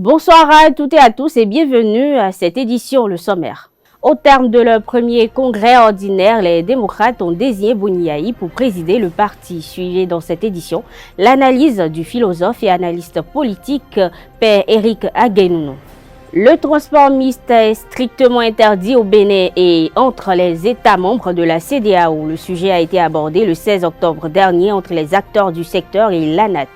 Bonsoir à toutes et à tous et bienvenue à cette édition, le sommaire. Au terme de leur premier congrès ordinaire, les démocrates ont désigné Boni Yayi pour présider le parti. Suivez dans cette édition l'analyse du philosophe et analyste politique Père Éric Aguenounou. Le transport mixte est strictement interdit au Bénin et entre les États membres de la CEDEAO. Le sujet a été abordé le 16 octobre dernier entre les acteurs du secteur et l'ANAT.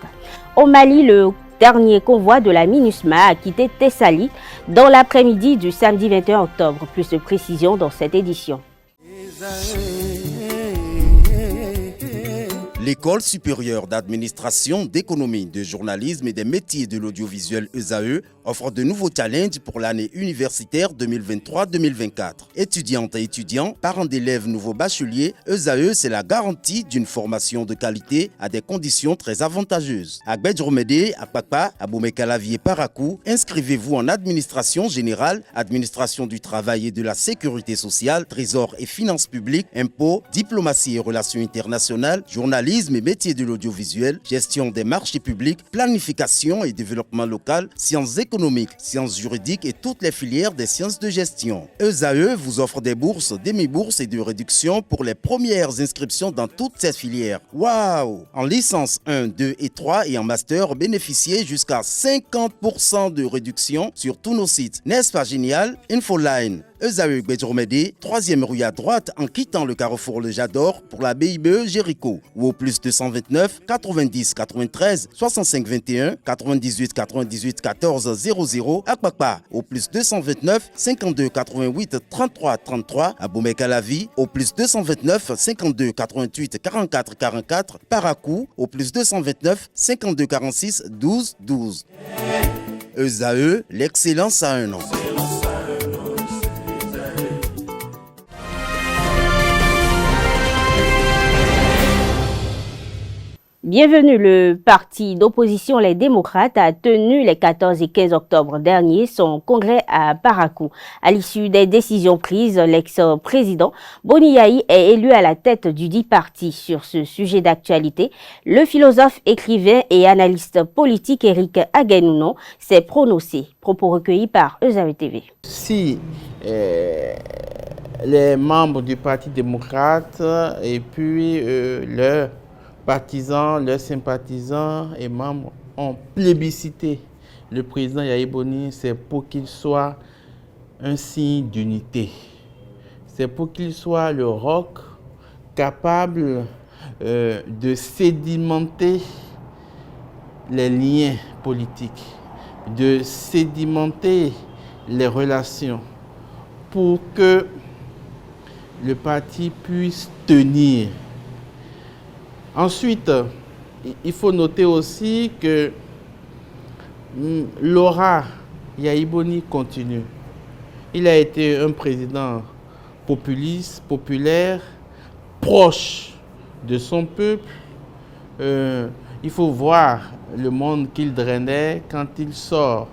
Au Mali, le dernier convoi de la MINUSMA a quitté Tessali dans l'après-midi du samedi 21 octobre. Plus de précisions dans cette édition. L'École supérieure d'administration, d'économie, de journalisme et des métiers de l'audiovisuel ESAE offre de nouveaux challenges pour l'année universitaire 2023-2024. Étudiantes et étudiants, parents d'élèves nouveaux bacheliers, ESAE, c'est la garantie d'une formation de qualité à des conditions très avantageuses. À Gbedjromede, à Kpakpa, à Boumekalavi et Parakou, inscrivez-vous en administration générale, administration du travail et de la sécurité sociale, trésor et finances publiques, impôts, diplomatie et relations internationales, journalisme et métiers de l'audiovisuel, gestion des marchés publics, planification et développement local, sciences économiques, sciences juridiques et toutes les filières des sciences de gestion. ESAE vous offre des bourses, demi-bourses et de réductions pour les premières inscriptions dans toutes ces filières. Waouh! En licence 1, 2 et 3 et en master, bénéficiez jusqu'à 50% de réduction sur tous nos sites. N'est-ce pas génial? Infoline. ESAE Gbedjromede, 3e rue à droite en quittant le carrefour Le Jador pour la BIBE Jéricho ou au plus 229 90 93 65 21 98 98 14 00 à Kpakpa au plus 229 52 88 33 33 à Boumekalavi au plus 229 52 88 44 44 Parakou au plus 229 52 46 12 12. ESAE, l'excellence à un nom. Bienvenue, le parti d'opposition Les Démocrates a tenu les 14 et 15 octobre dernier son congrès à Parakou. À l'issue des décisions prises, l'ex-président Boni Yayi est élu à la tête du dit parti. Sur ce sujet d'actualité, le philosophe, écrivain et analyste politique Éric Aguenounou s'est prononcé. Propos recueillis par ESAE TV. Si les membres du Parti démocrate et puis leurs partisans, leurs sympathisants et membres ont plébiscité le président Yayi Boni, c'est pour qu'il soit un signe d'unité. C'est pour qu'il soit le roc capable de sédimenter les liens politiques, de sédimenter les relations pour que le parti puisse tenir. Ensuite, il faut noter aussi que l'aura Yayi Boni continue. Il a été un président populiste, populaire, proche de son peuple. Il faut voir le monde qu'il drainait quand il sort.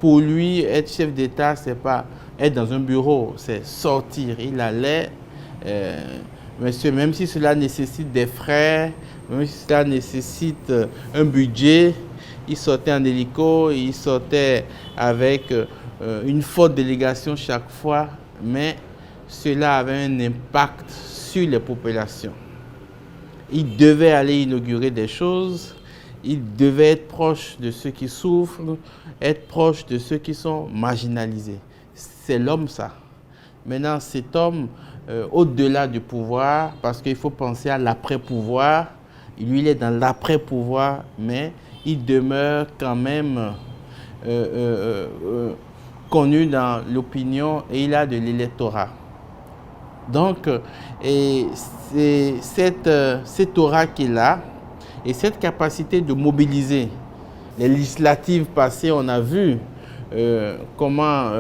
Pour lui, être chef d'État, c'est pas être dans un bureau, c'est sortir. Il allait... Monsieur, même si cela nécessite des frais, même si cela nécessite un budget, il sortait en hélico, il sortait avec une forte délégation chaque fois, mais cela avait un impact sur les populations. Il devait aller inaugurer des choses, il devait être proche de ceux qui souffrent, être proche de ceux qui sont marginalisés. C'est l'homme ça. Maintenant, cet homme, au-delà du pouvoir, parce qu'il faut penser à l'après-pouvoir, lui, il est dans l'après-pouvoir, mais il demeure quand même connu dans l'opinion et il a de l'électorat. Donc, c'est cette aura qu'il a et cette capacité de mobiliser. Les législatives passées, on a vu comment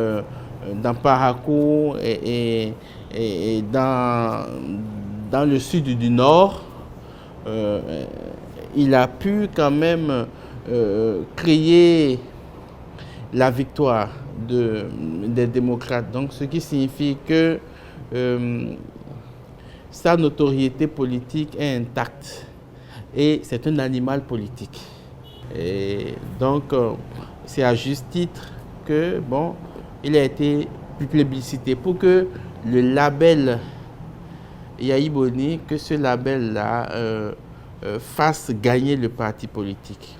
dans Parakou et dans le sud du Nord, il a pu quand même créer la victoire des démocrates. Donc, ce qui signifie que sa notoriété politique est intacte et c'est un animal politique. Et donc, c'est à juste titre que, bon, il a été plébiscité pour que le label Yahi Boni, que ce label-là fasse gagner le parti politique.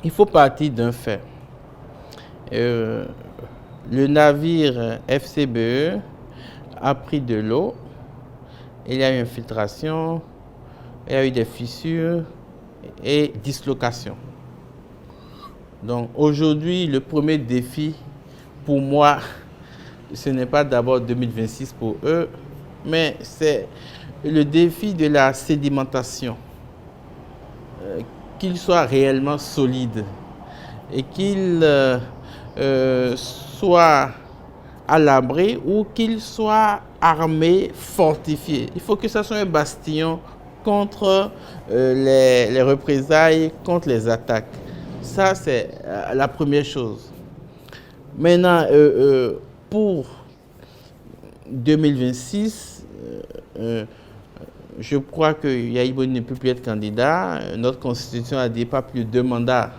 Il faut partir d'un fait. Le navire FCBE a pris de l'eau, il y a eu infiltration, il y a eu des fissures et dislocation. Donc aujourd'hui, le premier défi pour moi, ce n'est pas d'abord 2026 pour eux, mais c'est le défi de la sédimentation. Qu'il soit réellement solide et qu'il soit à l'abri ou qu'il soit armé, fortifié. Il faut que ça soit un bastion contre les représailles, contre les attaques. Ça, c'est la première chose. Maintenant, pour 2026, je crois que Yahi Boni ne peut plus être candidat. Notre constitution a dit pas plus de 2 mandats.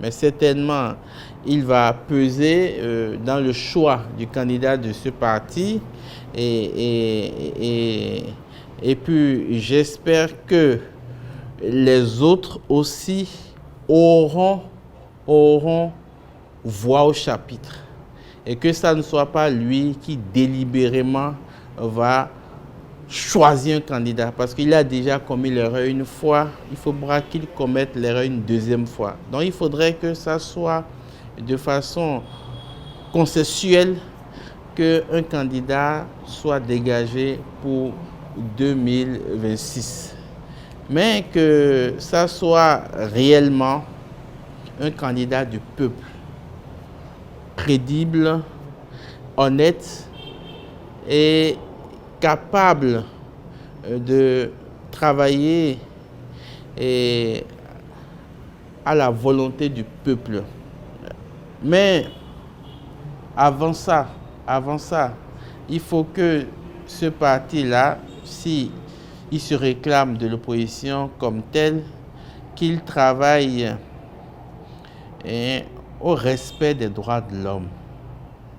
Mais certainement, il va peser dans le choix du candidat de ce parti. Et puis, j'espère que les autres aussi auront voix au chapitre. Et que ça ne soit pas lui qui délibérément va choisir un candidat. Parce qu'il a déjà commis l'erreur une fois, il faudra qu'il commette l'erreur une deuxième fois. Donc il faudrait que ça soit de façon consensuelle qu'un candidat soit dégagé pour 2026. Mais que ça soit réellement un candidat du peuple, crédible, honnête et capable de travailler et à la volonté du peuple. Mais avant ça, il faut que ce parti-là, si il se réclame de l'opposition comme tel, qu'il travaille au respect des droits de l'homme.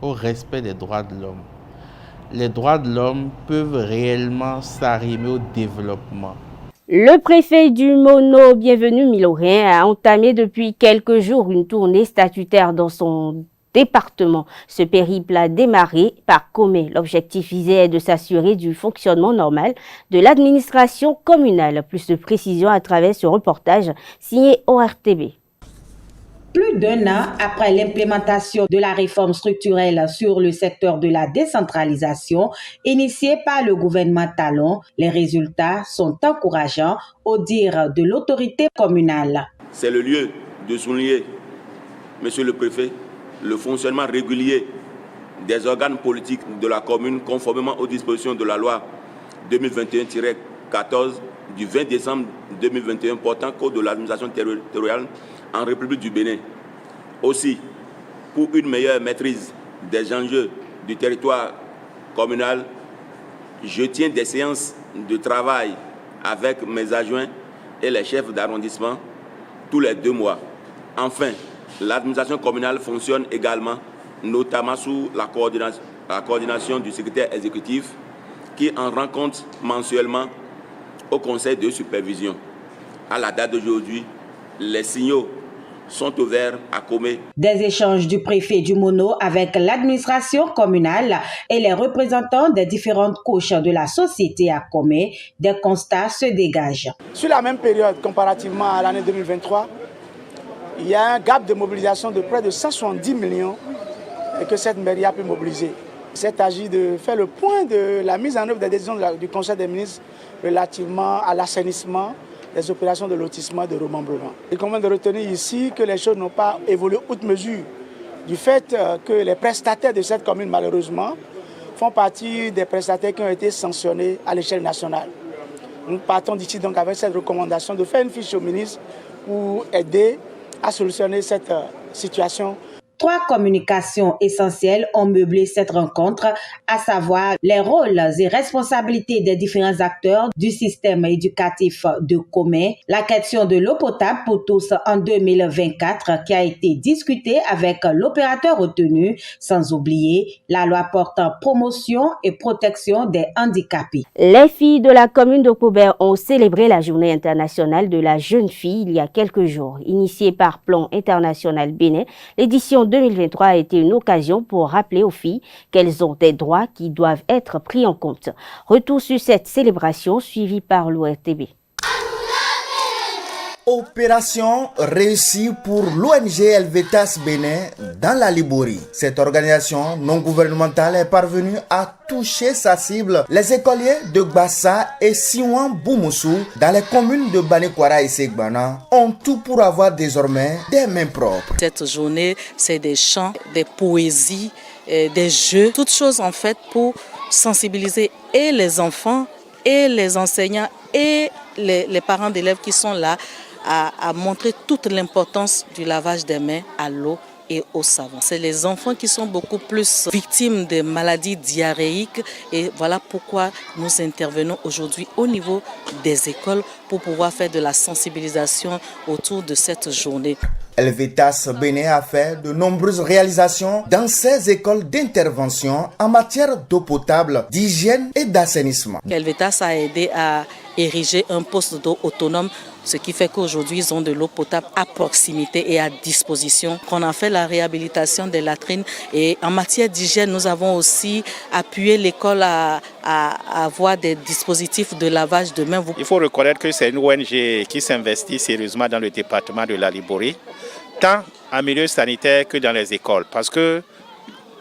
Au respect des droits de l'homme. Les droits de l'homme peuvent réellement s'arrimer au développement. Le préfet du Mono, Bienvenu Milorien, a entamé depuis quelques jours une tournée statutaire dans son département. Ce périple a démarré par Comé. L'objectif visait de s'assurer du fonctionnement normal de l'administration communale. Plus de précisions à travers ce reportage signé ORTB. Plus d'1 an après l'implémentation de la réforme structurelle sur le secteur de la décentralisation initiée par le gouvernement Talon, les résultats sont encourageants au dire de l'autorité communale. C'est le lieu de souligner, Monsieur le Préfet, le fonctionnement régulier des organes politiques de la commune conformément aux dispositions de la loi 2021-14 du 20 décembre 2021 portant code de l'administration territoriale en République du Bénin. Aussi, pour une meilleure maîtrise des enjeux du territoire communal, je tiens des séances de travail avec mes adjoints et les chefs d'arrondissement tous les 2 mois. Enfin, l'administration communale fonctionne également, notamment sous la coordination du secrétaire exécutif qui en rend compte mensuellement au conseil de supervision. À la date d'aujourd'hui, les signaux sont ouverts à Comé. Des échanges du préfet du Mono avec l'administration communale et les représentants des différentes couches de la société à Comé, des constats se dégagent. Sur la même période, comparativement à l'année 2023, il y a un gap de mobilisation de près de 170 millions et que cette mairie a pu mobiliser. Il s'agit de faire le point de la mise en œuvre des décisions du Conseil des ministres relativement à l'assainissement, des opérations de lotissement, de remembrement. Il convient de retenir ici que les choses n'ont pas évolué outre mesure du fait que les prestataires de cette commune, malheureusement, font partie des prestataires qui ont été sanctionnés à l'échelle nationale. Nous partons d'ici donc avec cette recommandation de faire une fiche au ministre pour aider à solutionner cette situation. 3 communications essentielles ont meublé cette rencontre, à savoir les rôles et responsabilités des différents acteurs du système éducatif de Komé, la question de l'eau potable pour tous en 2024 qui a été discutée avec l'opérateur retenu, sans oublier la loi portant promotion et protection des handicapés. Les filles de la commune de Pobé ont célébré la journée internationale de la jeune fille il y a quelques jours. Initiée par Plan International Bénin, l'édition 2023 a été une occasion pour rappeler aux filles qu'elles ont des droits qui doivent être pris en compte. Retour sur cette célébration suivie par l'ORTB. Opération réussie pour l'ONG Helvetas Bénin dans la Liborie. Cette organisation non gouvernementale est parvenue à toucher sa cible, les écoliers de Gbassa et Siouan Boumoussou dans les communes de Banikwara et Segbana ont tout pour avoir désormais des mains propres. Cette journée, c'est des chants, des poésies, des jeux, toutes choses en fait pour sensibiliser et les enfants et les enseignants et les parents d'élèves qui sont là à montrer toute l'importance du lavage des mains à l'eau et au savon. C'est les enfants qui sont beaucoup plus victimes des maladies diarrhéiques et voilà pourquoi nous intervenons aujourd'hui au niveau des écoles pour pouvoir faire de la sensibilisation autour de cette journée. Helvetas Bénin a fait de nombreuses réalisations dans ses écoles d'intervention en matière d'eau potable, d'hygiène et d'assainissement. Helvetas a aidé à ériger un poste d'eau autonome, ce qui fait qu'aujourd'hui ils ont de l'eau potable à proximité et à disposition. On a fait la réhabilitation des latrines et en matière d'hygiène, nous avons aussi appuyé l'école à avoir des dispositifs de lavage de mains. Il faut reconnaître que c'est une ONG qui s'investit sérieusement dans le département de la Liborie, tant en milieu sanitaire que dans les écoles, parce que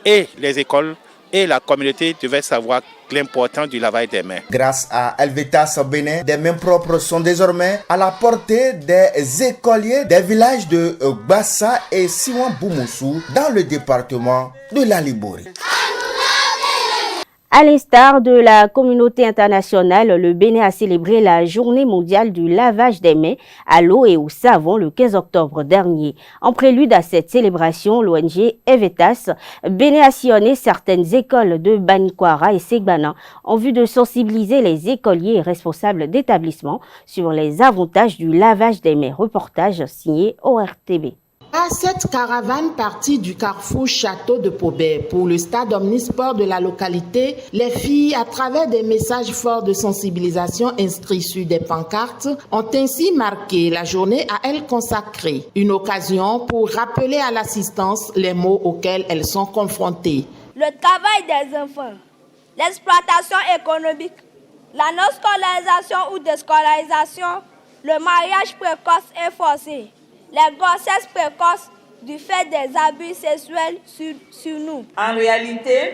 et les écoles et la communauté devaient savoir l'importance du lavage des mains. Grâce à Helvetas Bénin, des mains propres sont désormais à la portée des écoliers des villages de Gbassa et Siouan Boumoussou dans le département de la Liborie. À l'instar de la communauté internationale, le Bénin a célébré la journée mondiale du lavage des mains à l'eau et au savon le 15 octobre dernier. En prélude à cette célébration, l'ONG Helvetas Bénin a sillonné certaines écoles de Banikwara et Segbana en vue de sensibiliser les écoliers et responsables d'établissements sur les avantages du lavage des mains. Reportage signé ORTB. À cette caravane partie du carrefour Château de Pobé pour le stade omnisport de la localité, les filles, à travers des messages forts de sensibilisation inscrits sur des pancartes, ont ainsi marqué la journée à elles consacrée. Une occasion pour rappeler à l'assistance les maux auxquels elles sont confrontées. Le travail des enfants, l'exploitation économique, la non-scolarisation ou déscolarisation, le mariage précoce et forcé, les grossesses précoces du fait des abus sexuels sur nous. En réalité,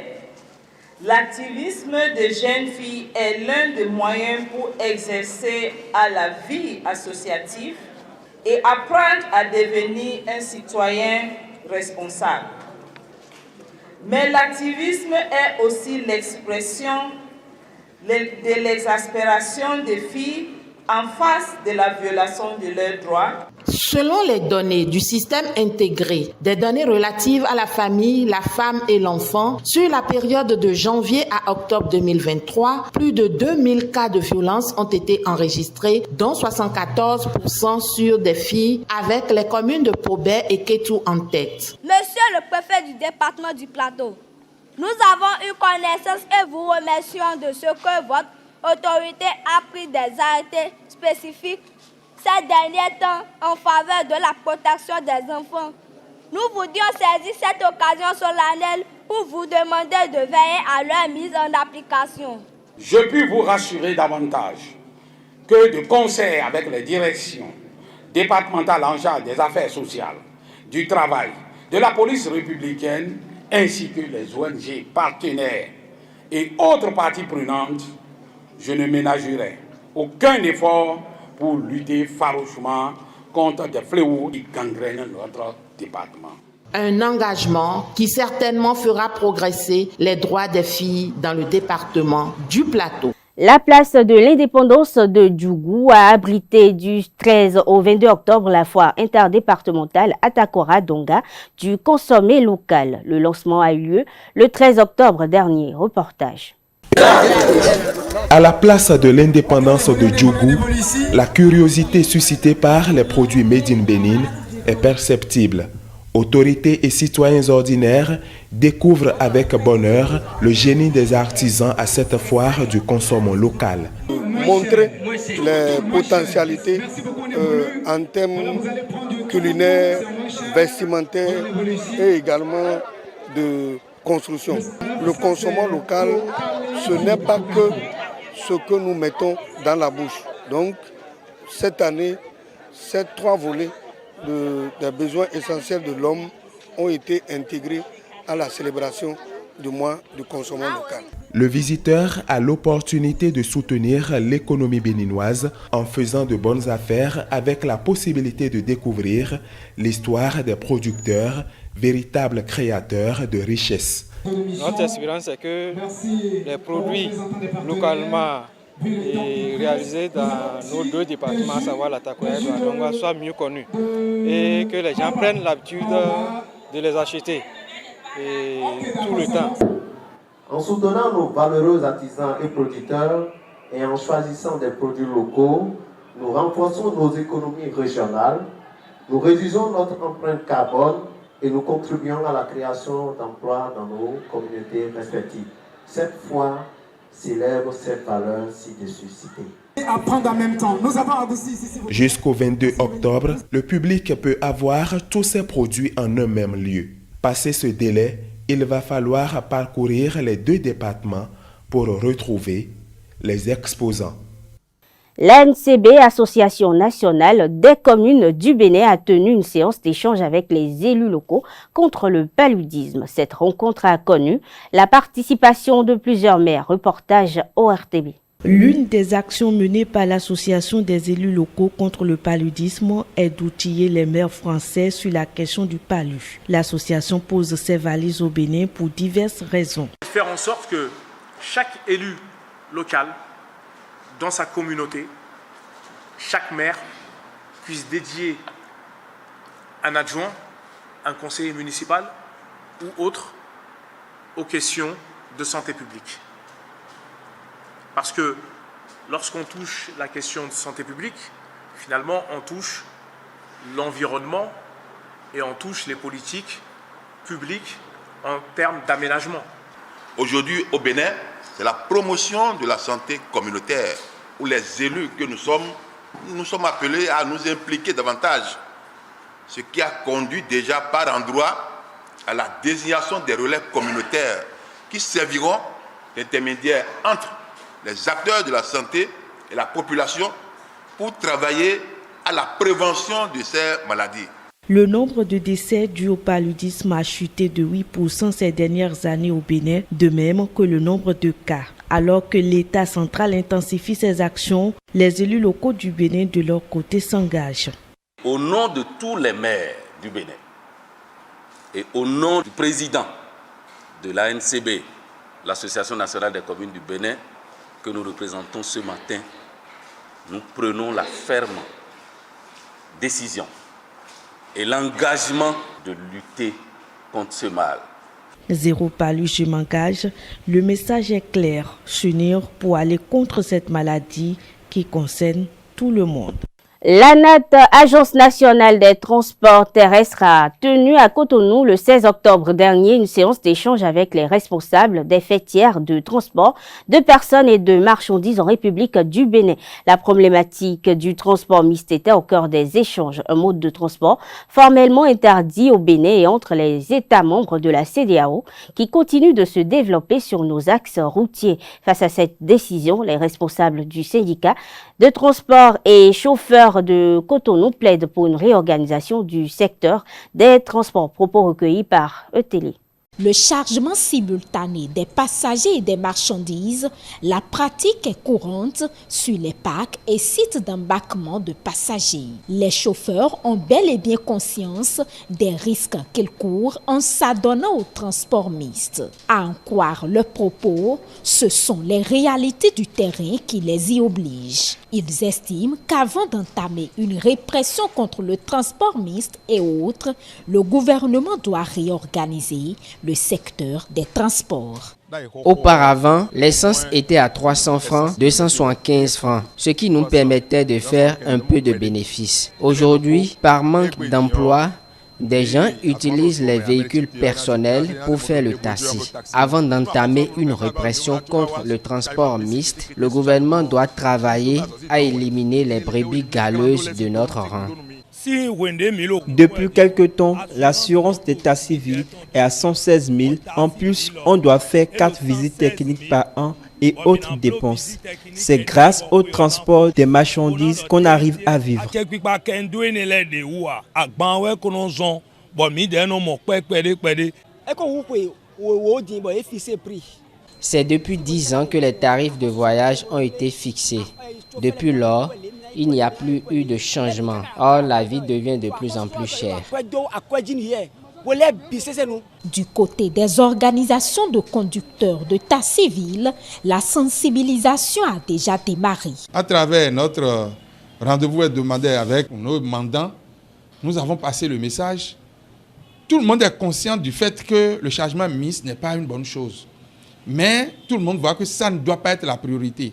l'activisme des jeunes filles est l'un des moyens pour exercer à la vie associative et apprendre à devenir un citoyen responsable. Mais l'activisme est aussi l'expression de l'exaspération des filles en face de la violation de leurs droits. Selon les données du système intégré, des données relatives à la famille, la femme et l'enfant, sur la période de janvier à octobre 2023, plus de 2000 cas de violence ont été enregistrés, dont 74% sur des filles, avec les communes de Pobé et Kétou en tête. Monsieur le préfet du département du Plateau, nous avons eu connaissance et vous remercions de ce que votre autorité a pris des arrêtés spécifiques ces derniers temps en faveur de la protection des enfants. Nous voulions saisir cette occasion solennelle pour vous demander de veiller à leur mise en application. Je puis vous rassurer davantage que de concert avec les directions départementales en charge des affaires sociales, du travail, de la police républicaine, ainsi que les ONG partenaires et autres parties prenantes, je ne ménagerai aucun effort pour lutter farouchement contre des fléaux qui gangrènent notre département. Un engagement qui certainement fera progresser les droits des filles dans le département du Plateau. La place de l'indépendance de Djougou a abrité du 13 au 22 octobre la foire interdépartementale Atakora-Donga du consommé local. Le lancement a eu lieu le 13 octobre dernier. Reportage. À la place de l'indépendance de Djougou, la curiosité suscitée par les produits made in Bénin est perceptible. Autorités et citoyens ordinaires découvrent avec bonheur le génie des artisans à cette foire du consommant local. Montrer les potentialités en termes culinaires, vestimentaires et également de construction. Le consommant local, ce n'est pas que ce que nous mettons dans la bouche. Donc, cette année, ces 3 volets des besoins essentiels de l'homme ont été intégrés à la célébration du mois du consommant local. Le visiteur a l'opportunité de soutenir l'économie béninoise en faisant de bonnes affaires avec la possibilité de découvrir l'histoire des producteurs, véritables créateurs de richesses. Notre espérance est que les produits localement et réalisés dans nos 2 départements, à savoir l'Atakora et l'Adonga, soient mieux connus et que les gens prennent l'habitude de les acheter et tout le temps. En soutenant nos valeureux artisans et producteurs et en choisissant des produits locaux, nous renforçons nos économies régionales, nous réduisons notre empreinte carbone et nous contribuons à la création d'emplois dans nos communautés respectives. Cette fois, célèbre cette valeur ci-dessus citée. Jusqu'au 22 octobre, le public peut avoir tous ses produits en un même lieu. Passé ce délai, il va falloir parcourir les 2 départements pour retrouver les exposants. L'ANCB, Association nationale des communes du Bénin, a tenu une séance d'échange avec les élus locaux contre le paludisme. Cette rencontre a connu la participation de plusieurs maires. Reportage ORTB. L'une des actions menées par l'Association des élus locaux contre le paludisme est d'outiller les maires français sur la question du palu. L'association pose ses valises au Bénin pour diverses raisons. Faire en sorte que chaque élu local, dans sa communauté, chaque maire puisse dédier un adjoint, un conseiller municipal ou autre aux questions de santé publique. Parce que lorsqu'on touche la question de santé publique, finalement on touche l'environnement et on touche les politiques publiques en termes d'aménagement. Aujourd'hui au Bénin, c'est la promotion de la santé communautaire où les élus que nous sommes appelés à nous impliquer davantage. Ce qui a conduit déjà par endroit à la désignation des relais communautaires qui serviront d'intermédiaires entre les acteurs de la santé et la population pour travailler à la prévention de ces maladies. Le nombre de décès dus au paludisme a chuté de 8% ces dernières années au Bénin, de même que le nombre de cas. Alors que l'État central intensifie ses actions, les élus locaux du Bénin de leur côté s'engagent. Au nom de tous les maires du Bénin et au nom du président de l'ANCB, l'Association nationale des communes du Bénin, que nous représentons ce matin, nous prenons la ferme décision et l'engagement de lutter contre ce mal. Zéro palu, je m'engage. Le message est clair. S'unir pour aller contre cette maladie qui concerne tout le monde. L'ANAT, Agence nationale des transports terrestres, a tenu à Cotonou le 16 octobre dernier une séance d'échange avec les responsables des fêtières de transport de personnes et de marchandises en République du Bénin. La problématique du transport mixte était au cœur des échanges, un mode de transport formellement interdit au Bénin et entre les États membres de la CEDEAO qui continue de se développer sur nos axes routiers. Face à cette décision, les responsables du syndicat de transport et chauffeurs de Cotonou plaide pour une réorganisation du secteur des transports. Propos recueillis par ETélé. le chargement simultané des passagers et des marchandises, la pratique est courante sur les parcs et sites d'embarquement de passagers. Les chauffeurs ont bel et bien conscience des risques qu'ils courent en s'adonnant au transport mixte. À en croire leurs propos, ce sont les réalités du terrain qui les y obligent. Ils estiment qu'avant d'entamer une répression contre le transport mixte et autres, le gouvernement doit réorganiser le secteur des transports. Auparavant, l'essence était à 300 francs, 275 francs, ce qui nous permettait de faire un peu de bénéfice. Aujourd'hui, par manque d'emploi, des gens utilisent les véhicules personnels pour faire le taxi. Avant d'entamer une répression contre le transport mixte, le gouvernement doit travailler à éliminer les brebis galeuses de notre rang. Depuis quelque temps, l'assurance d'état civil est à 116 000. En plus, on doit faire 4 visites techniques par an et autres dépenses. C'est grâce au transport des marchandises qu'on arrive à vivre. C'est depuis 10 ans que les tarifs de voyage ont été fixés. Depuis lors, il n'y a plus eu de changement. Or, la vie devient de plus en plus chère. Du côté des organisations de conducteurs de taxi civil, la sensibilisation a déjà démarré. À travers notre rendez-vous hebdomadaire avec nos mandants, nous avons passé le message. Tout le monde est conscient du fait que le changement mixte n'est pas une bonne chose. Mais tout le monde voit que ça ne doit pas être la priorité.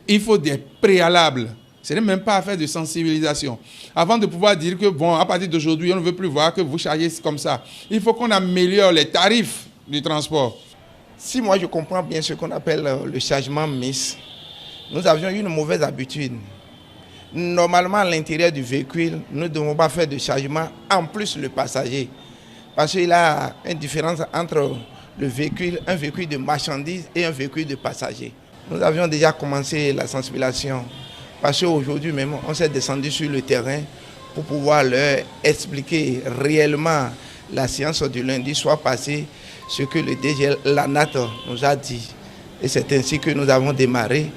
Il faut des préalables. Ce n'est même pas affaire de sensibilisation. Avant de pouvoir dire que, bon, à partir d'aujourd'hui, on ne veut plus voir que vous chargez comme ça. Il faut qu'on améliore les tarifs du transport. Si moi je comprends bien ce qu'on appelle le chargement mixte, nous avions une mauvaise habitude. Normalement, à l'intérieur du véhicule, nous ne devons pas faire de chargement en plus le passager. Parce qu'il y a une différence entre le véhicule, un véhicule de marchandises et un véhicule de passagers. Nous avions déjà commencé la sensibilisation. Parce qu'aujourd'hui même, on s'est descendu sur le terrain pour pouvoir leur expliquer réellement la séance du lundi soir passé, ce que le DG Lanat nous a dit. Et c'est ainsi que nous avons démarré.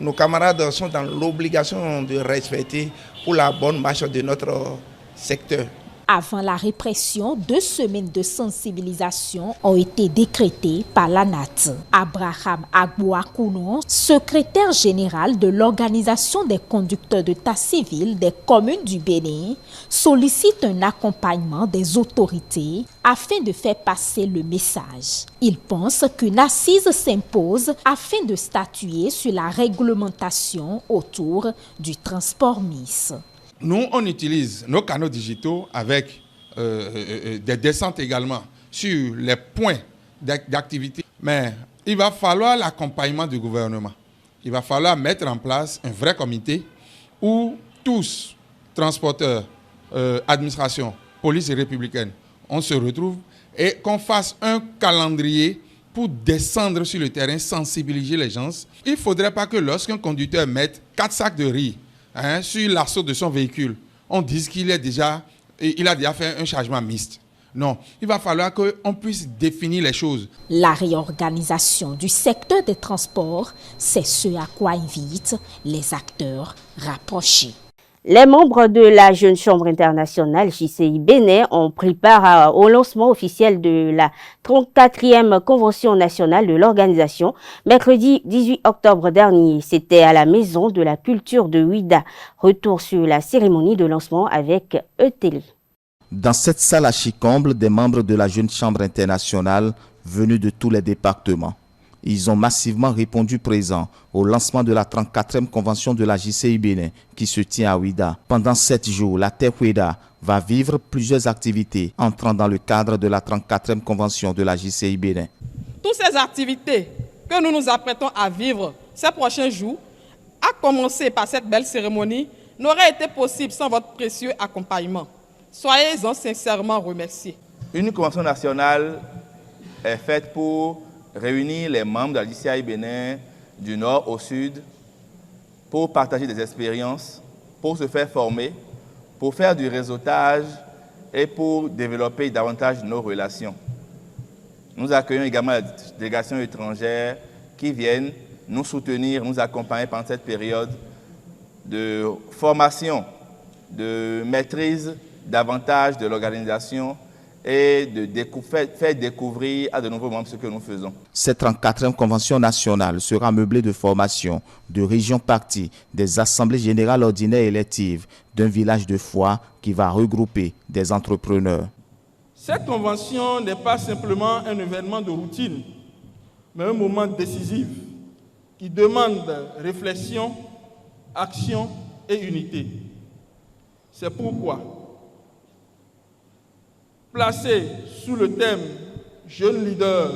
Nos camarades sont dans l'obligation de respecter pour la bonne marche de notre secteur. Avant la répression, 2 semaines de sensibilisation ont été décrétées par l'ANAT. Abraham Agboakounon, secrétaire général de l'Organisation des conducteurs de taxi civil des communes du Bénin, sollicite un accompagnement des autorités afin de faire passer le message. Il pense qu'une assise s'impose afin de statuer sur la réglementation autour du transport mixte. Nous, on utilise nos canaux digitaux avec des descentes également sur les points d'activité. Mais il va falloir l'accompagnement du gouvernement. Il va falloir mettre en place un vrai comité où tous, transporteurs, administration, police et républicaine, on se retrouve et qu'on fasse un calendrier pour descendre sur le terrain, sensibiliser les gens. Il ne faudrait pas que lorsqu'un conducteur mette 4 sacs de riz sur l'assaut de son véhicule, on dise qu'il a déjà fait un chargement mixte. Non, il va falloir qu'on puisse définir les choses. La réorganisation du secteur des transports, c'est ce à quoi invitent les acteurs rapprochés. Les membres de la Jeune Chambre internationale JCI Bénin ont pris part au lancement officiel de la 34e Convention nationale de l'organisation, mercredi 18 octobre dernier. C'était à la Maison de la Culture de Ouidah. Retour sur la cérémonie de lancement avec E-Télé. Dans cette salle à Chicomble, des membres de la Jeune Chambre internationale venus de tous les départements. Ils ont massivement répondu présent au lancement de la 34e convention de la JCI Bénin qui se tient à Ouidah. Pendant 7 jours, la Terre Ouidah va vivre plusieurs activités entrant dans le cadre de la 34e convention de la JCI Bénin. Toutes ces activités que nous nous apprêtons à vivre ces prochains jours, à commencer par cette belle cérémonie, n'auraient été possibles sans votre précieux accompagnement. Soyez-en sincèrement remerciés. Une convention nationale est faite pour réunir les membres de la JCI Bénin du nord au sud pour partager des expériences, pour se faire former, pour faire du réseautage et pour développer davantage nos relations. Nous accueillons également la délégation étrangère qui viennent nous soutenir, nous accompagner pendant cette période de formation, de maîtrise davantage de l'organisation et de faire découvrir à de nouveaux membres ce que nous faisons. Cette 34e convention nationale sera meublée de formations, de régions parties, des assemblées générales ordinaires électives, d'un village de foi qui va regrouper des entrepreneurs. Cette convention n'est pas simplement un événement de routine, mais un moment décisif qui demande réflexion, action et unité. C'est pourquoi, placé sous le thème « Jeune leader,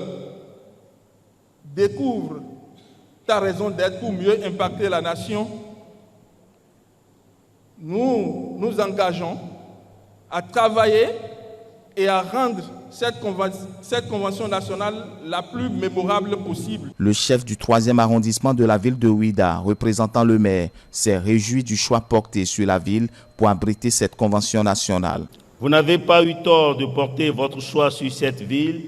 découvre ta raison d'être pour mieux impacter la nation », nous nous engageons à travailler et à rendre cette convention nationale la plus mémorable possible. Le chef du 3e arrondissement de la ville de Ouidah, représentant le maire, s'est réjoui du choix porté sur la ville pour abriter cette convention nationale. Vous n'avez pas eu tort de porter votre choix sur cette ville,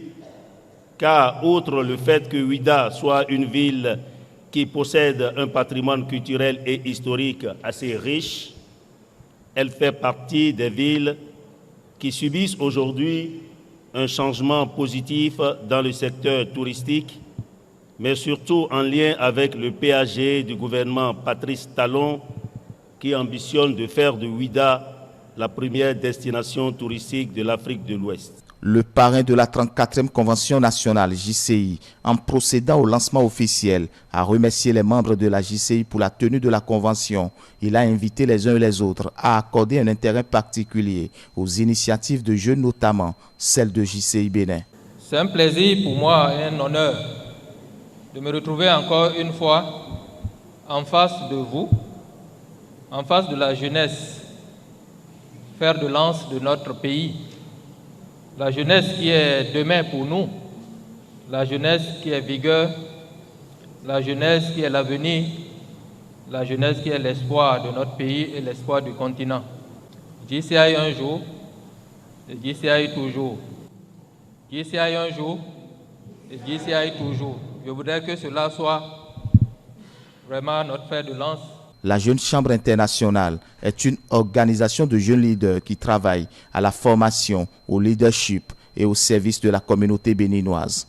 car outre le fait que Ouidah soit une ville qui possède un patrimoine culturel et historique assez riche, elle fait partie des villes qui subissent aujourd'hui un changement positif dans le secteur touristique, mais surtout en lien avec le PAG du gouvernement Patrice Talon, qui ambitionne de faire de Ouidah la première destination touristique de l'Afrique de l'Ouest. Le parrain de la 34e Convention nationale, JCI, en procédant au lancement officiel, a remercié les membres de la JCI pour la tenue de la Convention. Il a invité les uns et les autres à accorder un intérêt particulier aux initiatives de jeunes, notamment celle de JCI Bénin. C'est un plaisir pour moi et un honneur de me retrouver encore une fois en face de vous, en face de la jeunesse, fer de lance de notre pays. La jeunesse qui est demain pour nous, la jeunesse qui est vigueur, la jeunesse qui est l'avenir, la jeunesse qui est l'espoir de notre pays et l'espoir du continent. JCI un jour, et JCI toujours. JCI un jour, et JCI toujours. Je voudrais que cela soit vraiment notre fer de lance. La Jeune Chambre internationale est une organisation de jeunes leaders qui travaille à la formation, au leadership et au service de la communauté béninoise.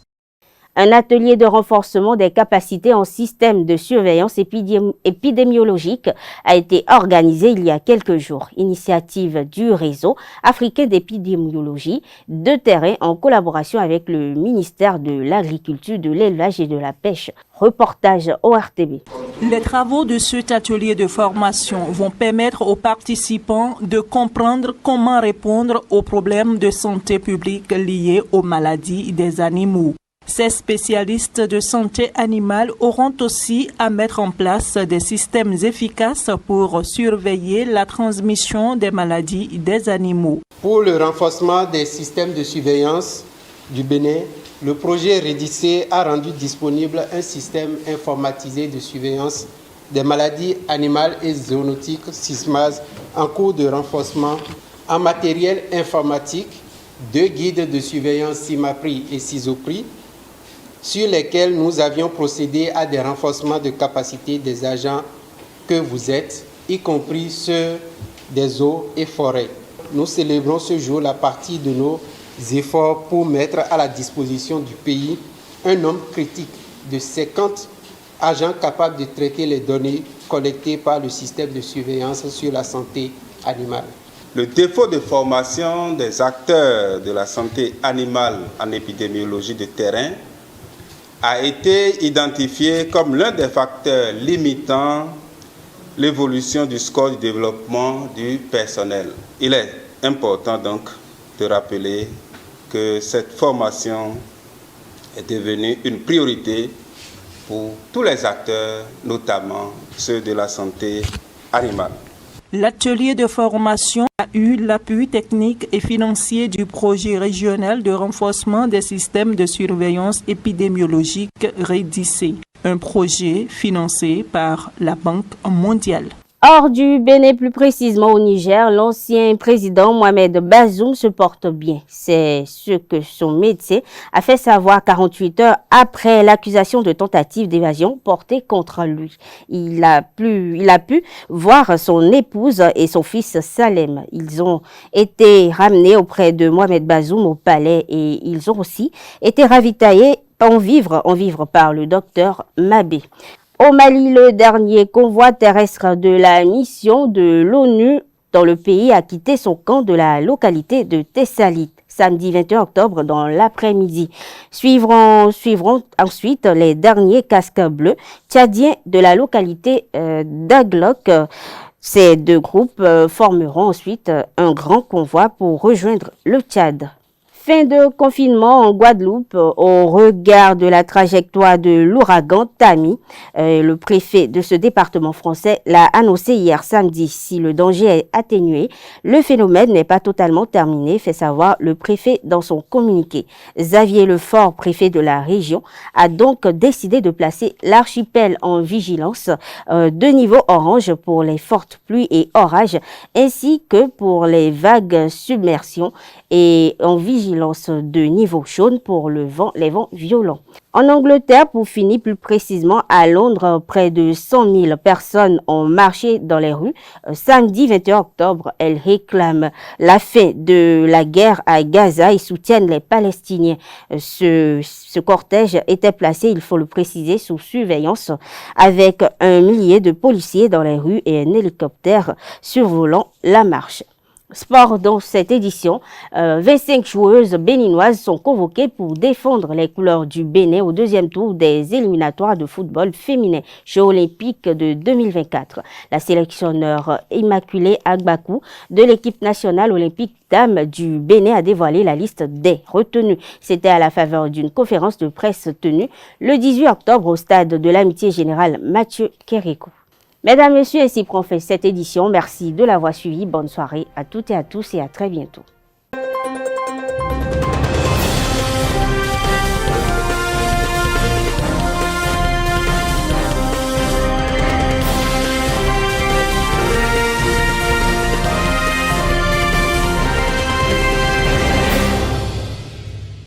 Un atelier de renforcement des capacités en système de surveillance épidémiologique a été organisé il y a quelques jours. Initiative du réseau africain d'épidémiologie de terrain en collaboration avec le ministère de l'Agriculture, de l'Élevage et de la Pêche. Reportage ORTB. Les travaux de cet atelier de formation vont permettre aux participants de comprendre comment répondre aux problèmes de santé publique liés aux maladies des animaux. Ces spécialistes de santé animale auront aussi à mettre en place des systèmes efficaces pour surveiller la transmission des maladies des animaux. Pour le renforcement des systèmes de surveillance du Bénin, le projet REDICE a rendu disponible un système informatisé de surveillance des maladies animales et zoonotiques SISMAS en cours de renforcement en matériel informatique, 2 guides de surveillance SIMAPRI et SISOPRI, sur lesquels nous avions procédé à des renforcements de capacité des agents que vous êtes, y compris ceux des eaux et forêts. Nous célébrons ce jour la partie de nos efforts pour mettre à la disposition du pays un nombre critique de 50 agents capables de traiter les données collectées par le système de surveillance sur la santé animale. Le défaut de formation des acteurs de la santé animale en épidémiologie de terrain a été identifié comme l'un des facteurs limitant l'évolution du score du développement du personnel. Il est important donc de rappeler que cette formation est devenue une priorité pour tous les acteurs, notamment ceux de la santé animale. L'atelier de formation a eu l'appui technique et financier du projet régional de renforcement des systèmes de surveillance épidémiologique REDICE, un projet financé par la Banque mondiale. Hors du Bénin, plus précisément au Niger, l'ancien président Mohamed Bazoum se porte bien. C'est ce que son médecin a fait savoir 48 heures après l'accusation de tentative d'évasion portée contre lui. Il a pu voir son épouse et son fils Salem. Ils ont été ramenés auprès de Mohamed Bazoum au palais et ils ont aussi été ravitaillés en vivre par le docteur Mabé. Au Mali, le dernier convoi terrestre de la mission de l'ONU dans le pays a quitté son camp de la localité de Tessalit samedi 21 octobre dans l'après-midi. Suivront ensuite les derniers casques bleus tchadiens de la localité d'Aglok. Ces deux groupes formeront ensuite un grand convoi pour rejoindre le Tchad. Fin de confinement en Guadeloupe au regard de la trajectoire de l'ouragan Tami. Le préfet de ce département français l'a annoncé hier samedi. Si le danger est atténué, le phénomène n'est pas totalement terminé, fait savoir le préfet dans son communiqué. Xavier Lefort, préfet de la région, a donc décidé de placer l'archipel en vigilance de niveau orange pour les fortes pluies et orages, ainsi que pour les vagues submersions et en vigilance de niveau jaune pour les vents violents. En Angleterre, pour finir plus précisément à Londres, près de 100 000 personnes ont marché dans les rues. Samedi 21 octobre, elles réclament la fin de la guerre à Gaza et soutiennent les Palestiniens. Ce cortège était placé, il faut le préciser, sous surveillance avec un millier de policiers dans les rues et un hélicoptère survolant la marche. Sport dans cette édition, 25 joueuses béninoises sont convoquées pour défendre les couleurs du Bénin au deuxième tour des éliminatoires de football féminin Jeux olympiques de 2024. La sélectionneur Immaculée Agbakou de l'équipe nationale olympique dames du Bénin a dévoilé la liste des retenues. C'était à la faveur d'une conférence de presse tenue le 18 octobre au stade de l'Amitié Générale Mathieu Kérékou. Mesdames, Messieurs, ainsi prend fin cette édition. Merci de l'avoir suivi. Bonne soirée à toutes et à tous et à très bientôt.